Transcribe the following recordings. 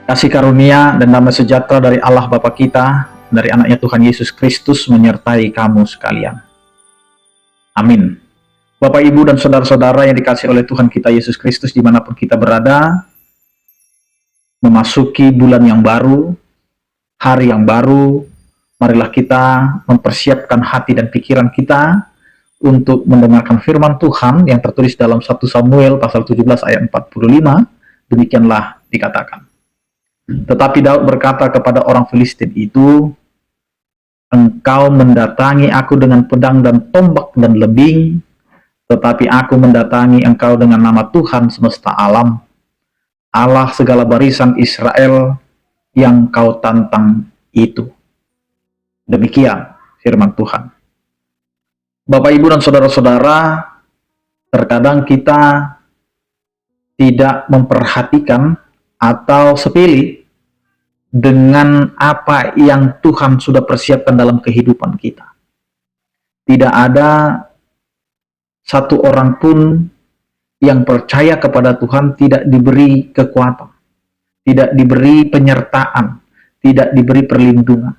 Kasih karunia dan damai sejahtera dari Allah Bapa kita, dari anaknya Tuhan Yesus Kristus menyertai kamu sekalian. Amin. Bapak, Ibu, dan saudara-saudara yang dikasihi oleh Tuhan kita Yesus Kristus dimanapun kita berada, memasuki bulan yang baru, hari yang baru, marilah kita mempersiapkan hati dan pikiran kita untuk mendengarkan firman Tuhan yang tertulis dalam 1 Samuel pasal 17 ayat 45, demikianlah dikatakan. Tetapi Daud berkata kepada orang Filistin itu, "Engkau mendatangi aku dengan pedang dan tombak dan lebing, tetapi aku mendatangi engkau dengan nama Tuhan semesta alam, Allah segala barisan Israel yang kau tantang itu." Demikian firman Tuhan. Bapak, Ibu, dan saudara-saudara, terkadang kita tidak memperhatikan atau sepele dengan apa yang Tuhan sudah persiapkan dalam kehidupan kita. Tidak ada satu orang pun yang percaya kepada Tuhan tidak diberi kekuatan, tidak diberi penyertaan, tidak diberi perlindungan.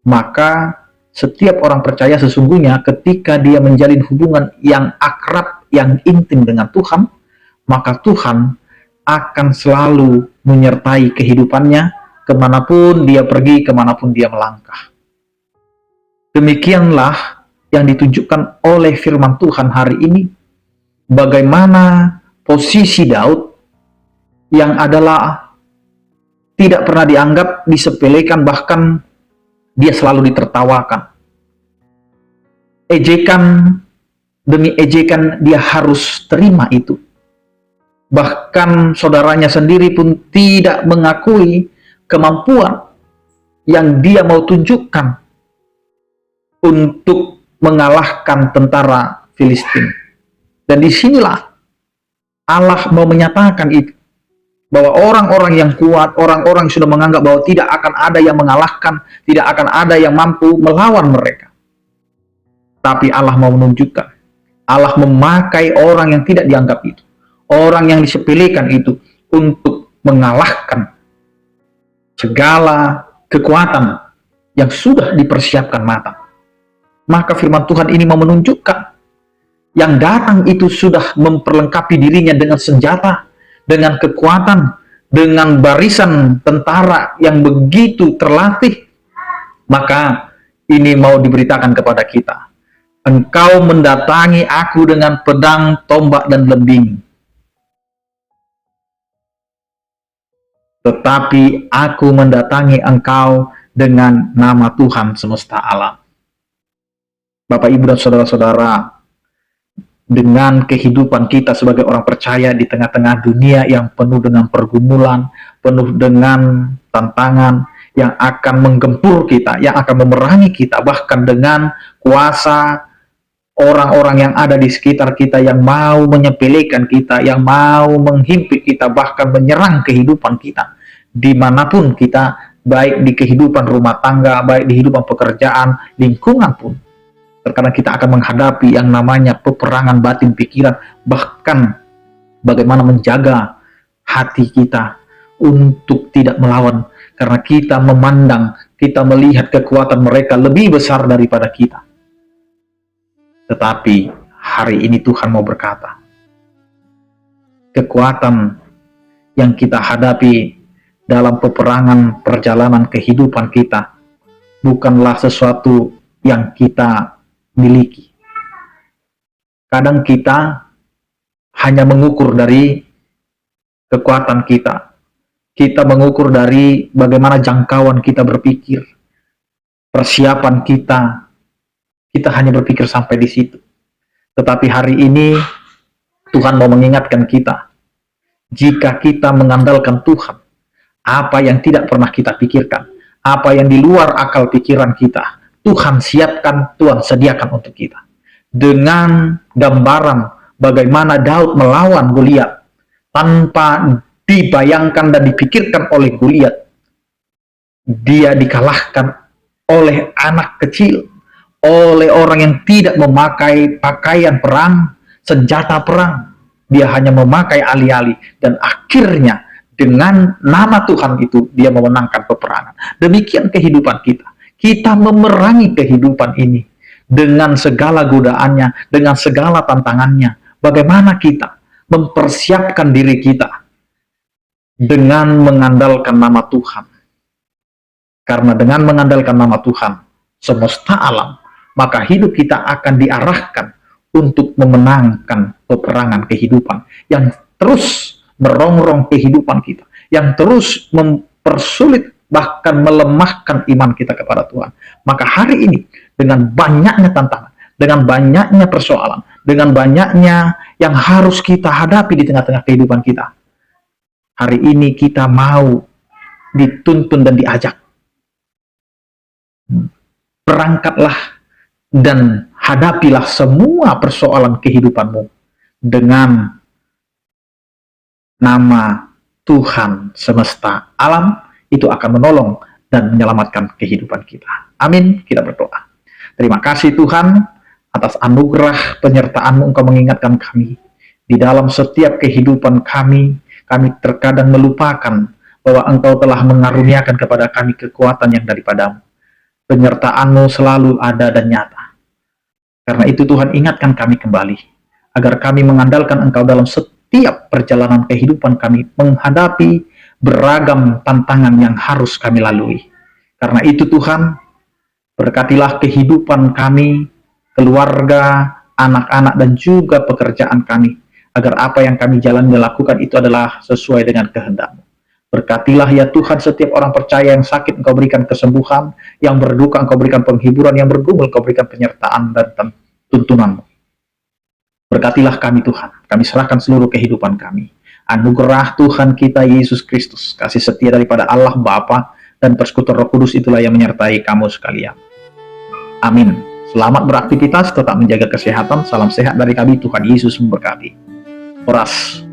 Maka setiap orang percaya sesungguhnya ketika dia menjalin hubungan yang akrab, yang intim dengan Tuhan, maka Tuhan akan selalu menyertai kehidupannya kemanapun dia pergi, kemanapun dia melangkah. Demikianlah yang ditunjukkan oleh firman Tuhan hari ini, bagaimana posisi Daud yang adalah tidak pernah dianggap, disepelekan, bahkan dia selalu ditertawakan. Ejekan demi ejekan dia harus terima itu. Bahkan saudaranya sendiri pun tidak mengakui kemampuan yang dia mau tunjukkan untuk mengalahkan tentara Filistin. Dan disinilah Allah mau menyatakan itu, bahwa orang-orang yang kuat, orang-orang yang sudah menganggap bahwa tidak akan ada yang mengalahkan, tidak akan ada yang mampu melawan mereka. Tapi Allah mau menunjukkan, Allah memakai orang yang tidak dianggap itu, orang yang disepelekan itu, untuk mengalahkan segala kekuatan yang sudah dipersiapkan matang. Maka firman Tuhan ini mau menunjukkan, yang datang itu sudah memperlengkapi dirinya dengan senjata, dengan kekuatan, dengan barisan tentara yang begitu terlatih. Maka ini mau diberitakan kepada kita, engkau mendatangi aku dengan pedang, tombak, dan lebing, tetapi aku mendatangi engkau dengan nama Tuhan semesta alam. Bapak, Ibu, dan saudara-saudara, dengan kehidupan kita sebagai orang percaya di tengah-tengah dunia yang penuh dengan pergumulan, penuh dengan tantangan yang akan menggempur kita, yang akan memerangi kita, bahkan dengan kuasa orang-orang yang ada di sekitar kita yang mau menyepelekan kita, yang mau menghimpit kita, bahkan menyerang kehidupan kita dimanapun kita, baik di kehidupan rumah tangga, baik di kehidupan pekerjaan, lingkungan pun. Terkadang kita akan menghadapi yang namanya peperangan batin pikiran, bahkan bagaimana menjaga hati kita untuk tidak melawan, karena kita memandang, kita melihat kekuatan mereka lebih besar daripada kita. Tetapi hari ini Tuhan mau berkata, kekuatan yang kita hadapi dalam peperangan perjalanan kehidupan kita bukanlah sesuatu yang kita miliki. Kadang kita hanya mengukur dari kekuatan kita. Kita mengukur dari bagaimana jangkauan kita berpikir, persiapan kita. Kita hanya berpikir sampai di situ. Tetapi hari ini Tuhan mau mengingatkan kita, jika kita mengandalkan Tuhan, apa yang tidak pernah kita pikirkan, apa yang di luar akal pikiran kita, Tuhan siapkan, Tuhan sediakan untuk kita. Dengan gambaran bagaimana Daud melawan Goliat tanpa dibayangkan dan dipikirkan oleh Goliat, dia dikalahkan oleh anak kecil, oleh orang yang tidak memakai pakaian perang, senjata perang. Dia hanya memakai alih-alih, dan akhirnya dengan nama Tuhan itu dia memenangkan peperangan. Demikian kehidupan kita. Kita memerangi kehidupan ini dengan segala godaannya, dengan segala tantangannya. Bagaimana kita mempersiapkan diri kita dengan mengandalkan nama Tuhan. Karena dengan mengandalkan nama Tuhan, semesta alam, maka hidup kita akan diarahkan untuk memenangkan peperangan kehidupan yang terus merongrong kehidupan kita, yang terus mempersulit bahkan melemahkan iman kita kepada Tuhan. Maka hari ini dengan banyaknya tantangan, dengan banyaknya persoalan, dengan banyaknya yang harus kita hadapi di tengah-tengah kehidupan kita, hari ini kita mau dituntun dan diajak, berangkatlah dan hadapilah semua persoalan kehidupanmu dengan nama Tuhan semesta alam. Itu akan menolong dan menyelamatkan kehidupan kita. Amin. Kita berdoa. Terima kasih Tuhan atas anugerah penyertaan-Mu. Engkau mengingatkan kami di dalam setiap kehidupan kami. Kami terkadang melupakan bahwa Engkau telah mengaruniakan kepada kami kekuatan yang daripada-Mu. Penyertaan-Mu selalu ada dan nyata. Karena itu Tuhan, ingatkan kami kembali, agar kami mengandalkan Engkau dalam setiap perjalanan kehidupan kami, menghadapi beragam tantangan yang harus kami lalui. Karena itu Tuhan, berkatilah kehidupan kami, keluarga, anak-anak, dan juga pekerjaan kami, agar apa yang kami jalani dan lakukan itu adalah sesuai dengan kehendak-Mu. Berkatilah ya Tuhan setiap orang percaya yang sakit, Engkau berikan kesembuhan, yang berduka Engkau berikan penghiburan, yang bergumul Engkau berikan penyertaan dan tuntunan-Mu. Berkatilah kami Tuhan, kami serahkan seluruh kehidupan kami. Anugerah Tuhan kita Yesus Kristus, kasih setia daripada Allah Bapa dan persekutuan Roh Kudus itulah yang menyertai kamu sekalian. Amin. Selamat beraktivitas, tetap menjaga kesehatan. Salam sehat dari kami, Tuhan Yesus memberkati. Horas.